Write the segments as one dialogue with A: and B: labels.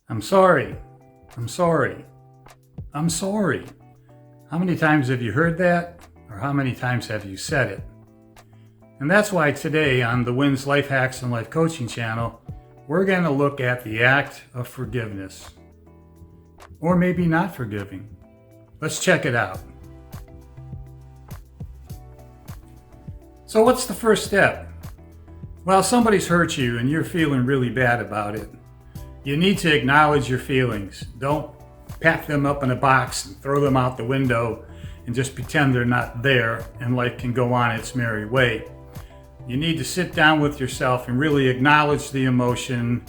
A: I'm sorry. I'm sorry. I'm sorry. How many times have you heard that? Or how many times have you said it? And that's why today on the Wins Life Hacks and Life Coaching channel, we're going to look at the act of forgiveness. Or maybe not forgiving. Let's check it out. So what's the first step? Well, somebody's hurt you and you're feeling really bad about it. You need to acknowledge your feelings. Don't pack them up in a box and throw them out the window and just pretend they're not there and life can go on its merry way. You need to sit down with yourself and really acknowledge the emotion,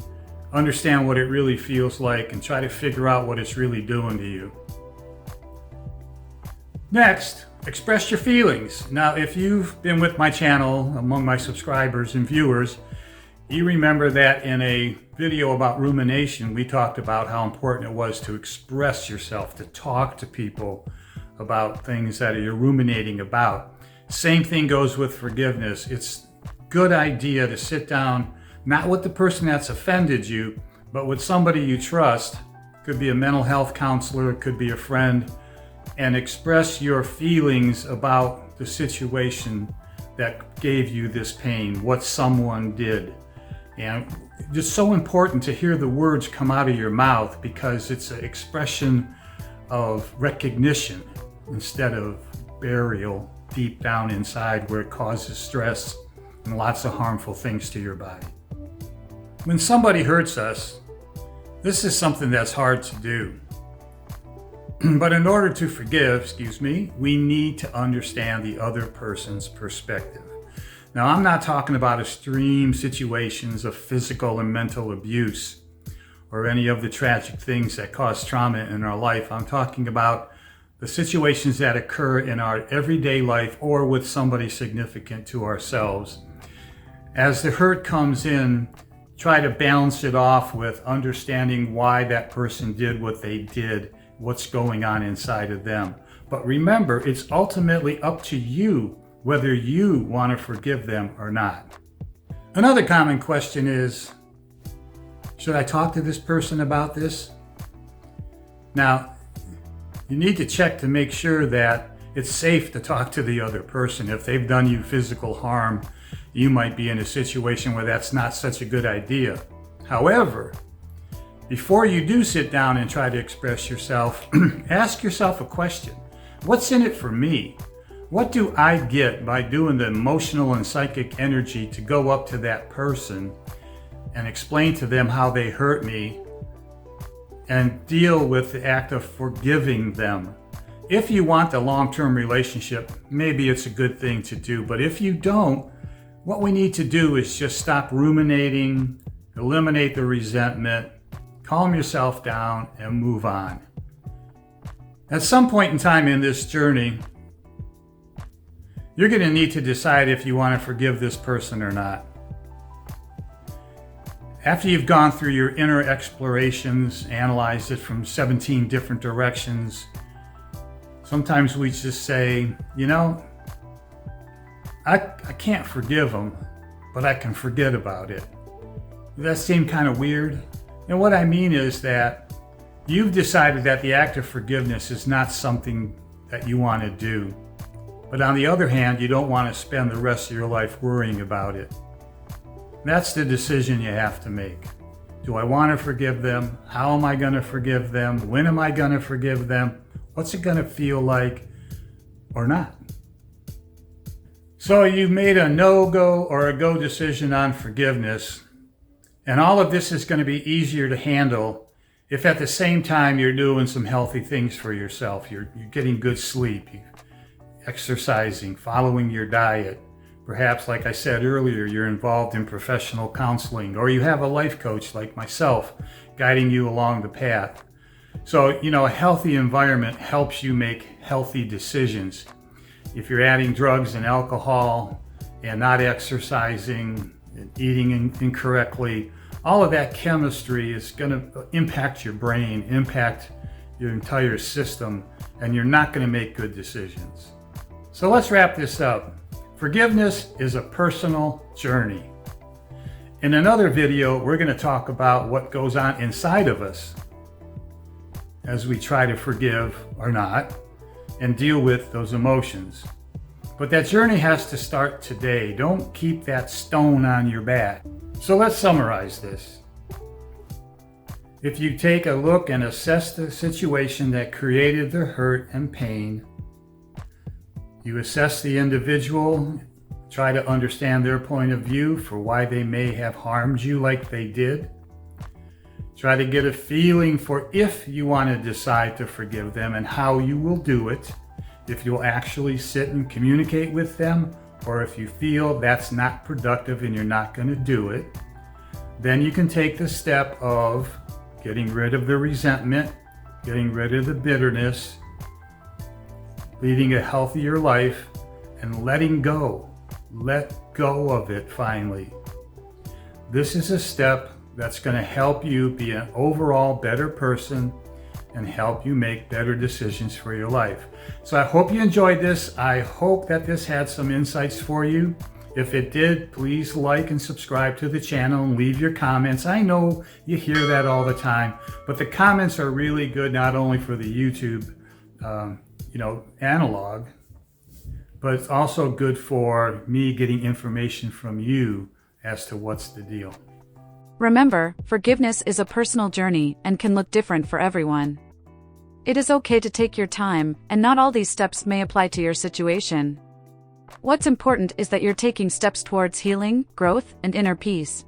A: understand what it really feels like, and try to figure out what it's really doing to you. Next, express your feelings. Now, if you've been with my channel among my subscribers and viewers, you remember that in a video about rumination, we talked about how important it was to express yourself, to talk to people about things that you're ruminating about. Same thing goes with forgiveness. It's a good idea to sit down, not with the person that's offended you, but with somebody you trust. Could be a mental health counselor, it could be a friend, and express your feelings about the situation that gave you this pain, what someone did. And it's so important to hear the words come out of your mouth because it's an expression of recognition instead of burial deep down inside where it causes stress and lots of harmful things to your body. When somebody hurts us, this is something that's hard to do. But in order to forgive, we need to understand the other person's perspective. Now, I'm not talking about extreme situations of physical and mental abuse or any of the tragic things that cause trauma in our life. I'm talking about the situations that occur in our everyday life or with somebody significant to ourselves. As the hurt comes in, try to balance it off with understanding why that person did what they did, what's going on inside of them. But remember, it's ultimately up to you whether you want to forgive them or not. Another common question is, should I talk to this person about this? Now, you need to check to make sure that it's safe to talk to the other person. If they've done you physical harm, you might be in a situation where that's not such a good idea. However, before you do sit down and try to express yourself, ask yourself a question. What's in it for me? What do I get by doing the emotional and psychic energy to go up to that person and explain to them how they hurt me and deal with the act of forgiving them? If you want a long-term relationship, maybe it's a good thing to do. But if you don't, what we need to do is just stop ruminating, eliminate the resentment, calm yourself down, and move on. At some point in time in this journey, you're going to need to decide if you want to forgive this person or not. After you've gone through your inner explorations, analyzed it from 17 different directions, sometimes we just say, I can't forgive them, but I can forget about it. Does that seem kind of weird? And what I mean is that you've decided that the act of forgiveness is not something that you want to do. But on the other hand, you don't want to spend the rest of your life worrying about it. That's the decision you have to make. Do I want to forgive them? How am I going to forgive them? When am I going to forgive them? What's it going to feel like or not? So you've made a no-go or a go decision on forgiveness. And all of this is going to be easier to handle if at the same time you're doing some healthy things for yourself. You're getting good sleep, exercising, following your diet. Perhaps, like I said earlier, you're involved in professional counseling, or you have a life coach like myself guiding you along the path. So, a healthy environment helps you make healthy decisions. If you're adding drugs and alcohol and not exercising and eating incorrectly, all of that chemistry is going to impact your brain, impact your entire system, and you're not going to make good decisions. So let's wrap this up. Forgiveness is a personal journey. In another video, we're going to talk about what goes on inside of us as we try to forgive or not and deal with those emotions. But that journey has to start today. Don't keep that stone on your back. So let's summarize this. If you take a look and assess the situation that created the hurt and pain, you assess the individual, try to understand their point of view for why they may have harmed you like they did. Try to get a feeling for if you want to decide to forgive them and how you will do it. If you'll actually sit and communicate with them, or if you feel that's not productive and you're not going to do it, then you can take the step of getting rid of the resentment, getting rid of the bitterness, leading a healthier life, and letting go. Let go of it finally. This is a step that's going to help you be an overall better person and help you make better decisions for your life. So I hope you enjoyed this. I hope that this had some insights for you. If it did, please like and subscribe to the channel and leave your comments. I know you hear that all the time, but the comments are really good, not only for the YouTube analog, but it's also good for me getting information from you as to what's the deal.
B: Remember, forgiveness is a personal journey and can look different for everyone. It is okay to take your time, and not all these steps may apply to your situation. What's important is that you're taking steps towards healing, growth, and inner peace.